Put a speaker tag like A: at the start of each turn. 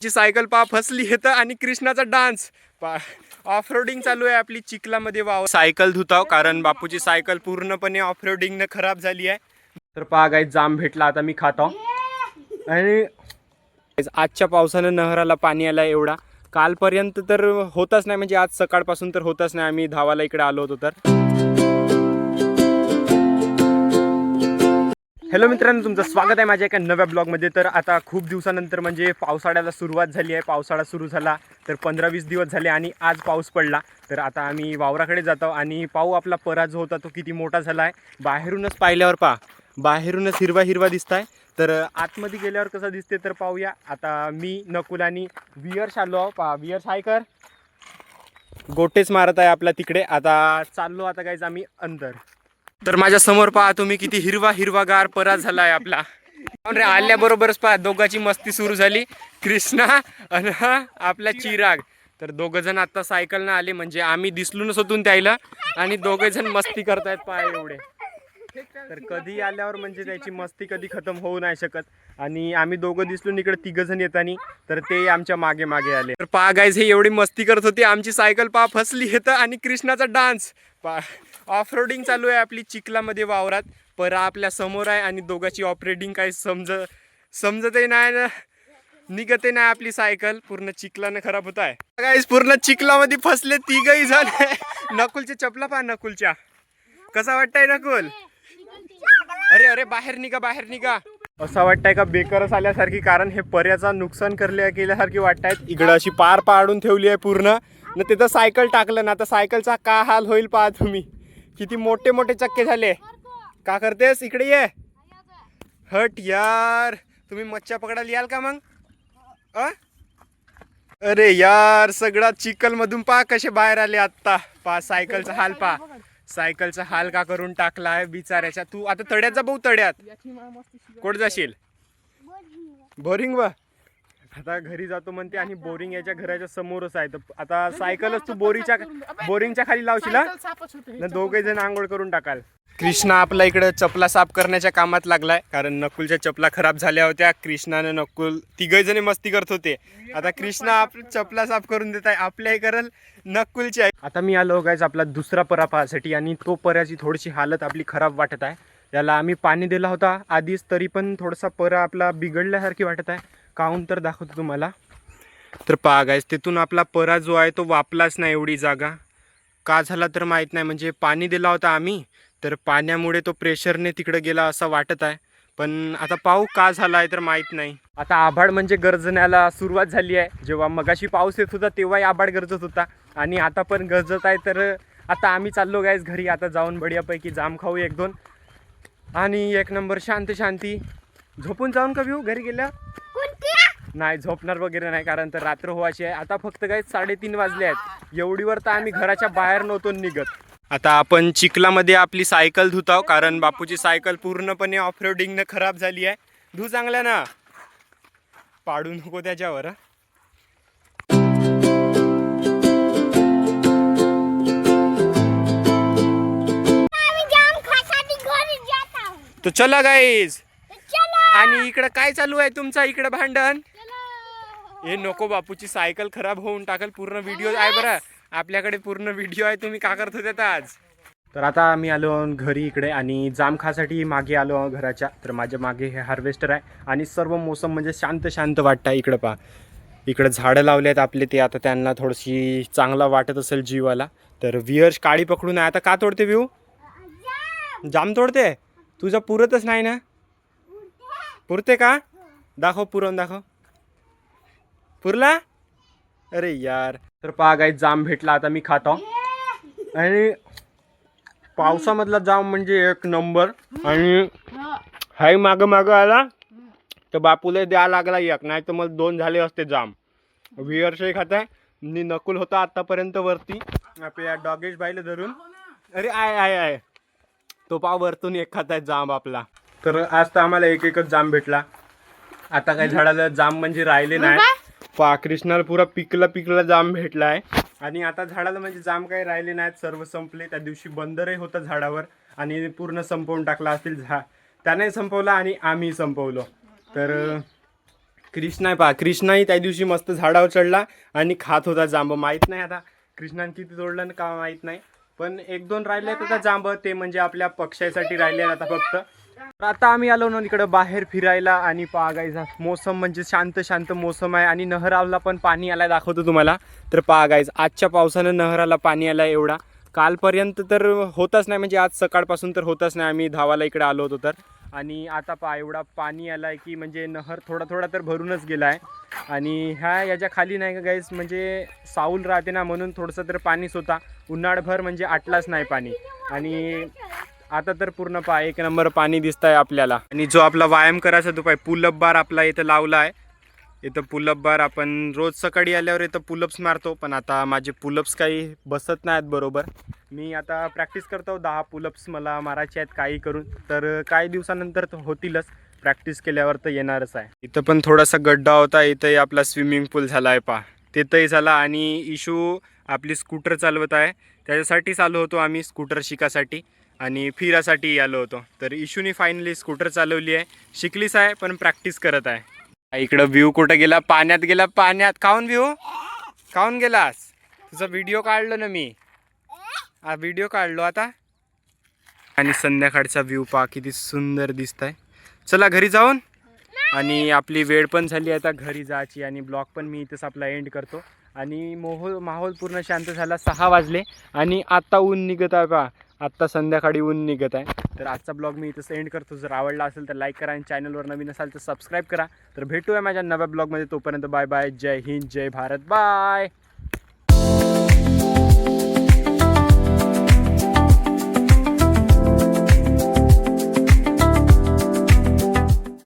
A: ची सायकल पा फसली येतं आणि कृष्णाचा डान्स पा ऑफरोडिंग चालू आहे आपली चिखलामध्ये वाव सायकल धुताव कारण बापूची सायकल पूर्णपणे ऑफरोडिंगने खराब झाली आहे. तर पहा गाईस जाम भेटला आता मी खातो आणि आजच्या पावसानं नहराला पाणी आलं एवढा कालपर्यंत तर होतच नाही म्हणजे आज सकाळपासून तर होतच नाही. आम्ही धावाला इकडे आलो होतो तर. हॅलो मित्रांनो, तुमचं स्वागत आहे माझ्या एका नव्या ब्लॉगमध्ये. तर आता खूप दिवसानंतर म्हणजे पावसाळ्याला सुरुवात झाली आहे. पावसाळा सुरू झाला तर 15-20 दिवस झाले आणि आज पाऊस पडला. तर आता आम्ही वावराकडे जातो आणि पाहू आपला परा जो होता तो किती मोठा झाला आहे. बाहेरूनच पाहिल्यावर बाहेरूनच हिरवा हिरवा दिसत आहे. तर आतमध्ये गेल्यावर कसं दिसते तर पाहूया. आता मी नकुल आणि वियर्स आलो वियर्स हाय कर गोटेच मारत आहे आपल्या तिकडे. आता चाललो आता गाईज आम्ही अंदर. तर माझ्या समोर पहा तुम्ही किती हिरवा हिरवागार परा झाला आहे आपला. आल्याबरोबरच पहा दोघांची मस्ती सुरू झाली, कृष्णा आणि आपला चिराग. तर दोघं जण आता सायकल ना आले म्हणजे आम्ही दिसलो नसतून त्याला आणि दोघे जण मस्ती करतायत पहा एवढे. तर कधी आल्यावर म्हणजे त्याची मस्ती कधी खतम होऊ नाही शकत. आणि आम्ही दोघं दिसलो इकडे तिघ जण येतानी तर ते आमच्या मागे मागे आले. तर पहा गाईज हे एवढी मस्ती करत होती, आमची सायकल पहा फसली येतं आणि कृष्णाचा डान्स पहा ऑफरोडिंग चालू आहे आपली चिखलामध्ये वावरात. परा आपल्या समोर आहे आणि दोघांची ऑपरेटिंग काही समजतही नाही ना निघते नाही. आपली सायकल पूर्ण चिखलानं खराब होत आहे गाईज. पूर्ण चिखलामध्ये फसले तिघही झाले. नकुलच्या चपला पहा नकुलच्या. कसा वाटतंय नकुल? अरे अरे बाहेर निघा बाहेर निघा. असं वाटतंय का बेकारच आल्यासारखी, कारण हे पर्याचा नुकसान केल्यासारखी वाटतायत. इकडं अशी पार पाडून ठेवली आहे पूर्ण न तिथं सायकल टाकलं ना. आता सायकलचा का हाल होईल पहा तुम्ही. किती मोठे मोठे चक्के झाले. का करतेस इकडे ये. हट यार, तुम्ही मच्छा पकडायला याल का मग? अरे यार सगळा चिखल मधून पहा कसे बाहेर आले आत्ता. पहा सायकलचा हाल पहा. सायकलचा हाल का करून टाकला आहे बिचाऱ्याच्या. तू आता तड्यात जा भाऊ, तड्यात कोण जाशील? बोरिंग व आता घरी जातो म्हणते आणि बोरिंग याच्या घराच्या समोरच आहे. तर आता सायकलच तू बोरिंगच्या खाली लावशील ना. दोघे जण आंघोळ करून टाकाल. कृष्णा आपला इकडे चपला साफ करण्याच्या कामात लागलाय कारण नकुलच्या चपला खराब झाल्या होत्या. कृष्णाने नकुल तिघही जणी मस्ती करत होते. आता कृष्णा आपल्या चपला साफ करून देत आहे. आपल्याही करल नकुलची आहे. आता मी आलो गायच आपला दुसरा परा पाहासाठी आणि तो पऱ्याची थोडीशी हालत आपली खराब वाटत आहे. याला आम्ही पाणी दिला होता आधीच तरी पण थोडासा परा आपला बिघडल्यासारखी वाटत आहे. काउंट तर दाखवतो तुम्हाला. तर पहा गायस तिथून आपला परा जो आहे तो वापलाच नाही. एवढी जागा का झाला तर माहीत नाही. म्हणजे पाणी दिला होता आम्ही तर पाण्यामुळे तो प्रेशरने तिकडे गेला असं वाटत आहे. पण आता पाहू का झाला आहे तर माहीत नाही. आता आभाळ म्हणजे गरजण्याला सुरुवात झाली आहे. जेव्हा मगाशी पाऊस येत होता तेव्हाही आभाळ गरजत होता आणि आता पण गरजत आहे. तर आता आम्ही चाललो गायस घरी. आता जाऊन बढियापैकी जाम खाऊ 1-2 आणि 1 नंबर शांती झोपून जाऊन का घेऊ घरी गेल्या. नाही झोपणार वगैरे नाही कारण तर रात्र व्हायची आहे. आता फक्त काय 3:30 वाजले आहेत. एवढीवर तर आम्ही घराच्या बाहेर नव्हतो निघत. आता आपण चिखलामध्ये आपली सायकल धुताव कारण बापूची सायकल पूर्णपणे ऑफरोडिंगने खराब झाली आहे. धू चांगल्या ना, पाडू नको त्याच्यावर. तो चला गाईज. आणि इकडं काय चालू आहे तुमचा इकडं भांडण? हे नको, बापूची सायकल खराब होऊन टाकल. पूर्ण व्हिडिओ आहे बरं आपल्याकडे, पूर्ण व्हिडिओ आहे. तुम्ही का करत होते आज? तर आता आम्ही आलो घरी इकडे आणि जाम खासाठी मागे आलो घराच्या. तर माझ्या मागे हे हार्वेस्टर आहे आणि सर्व मोसम म्हणजे शांत वाटत आहे. इकडं पहा, इकडं झाडं लावले आहेत आपले. ते आता त्यांना थोडीशी चांगला वाटत असेल जीवाला. तर वियर्स काळी पकडून आहे. आता का तोडते विऊ? जाम तोडते. तुझा पुरतच नाही ना? पुरते का? दाखव, पुरवून दाखव. पुरला? अरे यार. तर पहा गाईस जाम भेटला आता मी खातो आणि पावसामधला जाम म्हणजे 1 नंबर. आणि हाय मागं आला तर बापूला द्या लागला 1, नाही तर मग 2 झाले असते जाम. वियर्सही खात आहे. मी नकुल होता आतापर्यंत वरती आपल्या डॉगेश बाईला धरून. अरे आय तो पाव वरतून 1 खात आहे जाम आपला. तर आज तर आम्हाला एकच जाम भेटला. आता काही झाडाला जाम म्हणजे राहिले नाही. पहा कृष्णाला पुरा पिकला जाम भेटला आहे आणि आता झाडाला म्हणजे जाम काही राहिले नाहीत, सर्व संपले. त्या दिवशी बंदरही होता झाडावर आणि पूर्ण संपवून टाकला असतील. त्याने संपवला आणि आम्ही संपवलो. तर कृष्णा पहा, कृष्णाही त्या दिवशी मस्त झाडावर चढला आणि खात होता जांब. माहीत नाही आता कृष्णाने किती तोडलं ना का माहीत नाही, पण 1-2 राहिले आता जांब, ते म्हणजे आपल्या पक्ष्यासाठी राहिले आता फक्त. तर आता आम्ही आलो ना इकडं बाहेर फिरायला आणि पहा गाईज मोसम म्हणजे शांत शांत मोसम आहे आणि नहराला पण पाणी आलाय दाखवतो तुम्हाला. तर पहा गाईज आजच्या पावसानं नहराला पाणी आलाय एवढा. कालपर्यंत तर होतच नाही, म्हणजे आज सकाळपासून तर होतच नाही. आम्ही धावाला इकडे आलो होतो तर, आणि आता पहा एवढा पाणी आलाय की म्हणजे नहर थोडा थोडा तर भरूनच गेला आहे. आणि याच्या खाली नाही का गाईज म्हणजे साऊल राहते ना, म्हणून थोडंसं तर पाणीच होता. उन्हाळभर म्हणजे आटलाच नाही पाणी. आणि आता तर पूर्ण पहा 1 नंबर पाणी दिसत आहे आपल्याला. आणि जो आपला व्यायाम करायचा तो पाय पुलअप बार आपला इथं लावला आहे. इथं पुलअप बार आपण रोज सकाळी आल्यावर इथं पुलअप्स मारतो, पण आता माझे पुलअप्स काही बसत नाहीत बरोबर. मी आता प्रॅक्टिस करतो, 10 पुलअप्स मला मारायचे आहेत काही करून. तर काही दिवसानंतर तर होतीलच, प्रॅक्टिस केल्यावर तर येणारच आहे. इथं पण थोडासा गड्डा होता, इथंही आपला स्विमिंग पूल झाला आहे पहा, तिथंही झाला. आणि इशू आपली स्कूटर चालवत आहे, त्याच्यासाठीच आलो होतो आम्ही स्कूटर शिकासाठी आणि फिरासाठी आलो होतो. तर इशूनी फायनली स्कूटर चालवली आहे, शिकलीच आहे पण प्रॅक्टिस करत आहे. इकडं व्ह्यू कुठं गेला, पाण्यात गेला, पाण्यात. काहून व्ह्यू काहून गेलास? तुझा व्हिडिओ काढलो ना मी, हा व्हिडिओ काढलो आता. आणि संध्याकाळचा व्ह्यू पहा किती सुंदर दिसत आहे. चला घरी जाऊन, आणि आपली वेळ पण झाली आता घरी जायची, आणि ब्लॉग पण मी इथंच आपला एंड करतो. आणि माहोल पूर्ण शांत झाला, 6 वाजले आणि आत्ता ऊन निघत आहे पहा, आत्ता संध्याकाळी ऊन निघत आहे. तर आजचा ब्लॉग मी इथंच एंड करतो. जर आवडला असेल तर लाईक करा, आणि चॅनलवर नवीन असाल तर सबस्क्राईब करा. तर भेटूया माझ्या नव्या ब्लॉगमध्ये, तोपर्यंत बाय बाय, जय हिंद, जय भारत, बाय.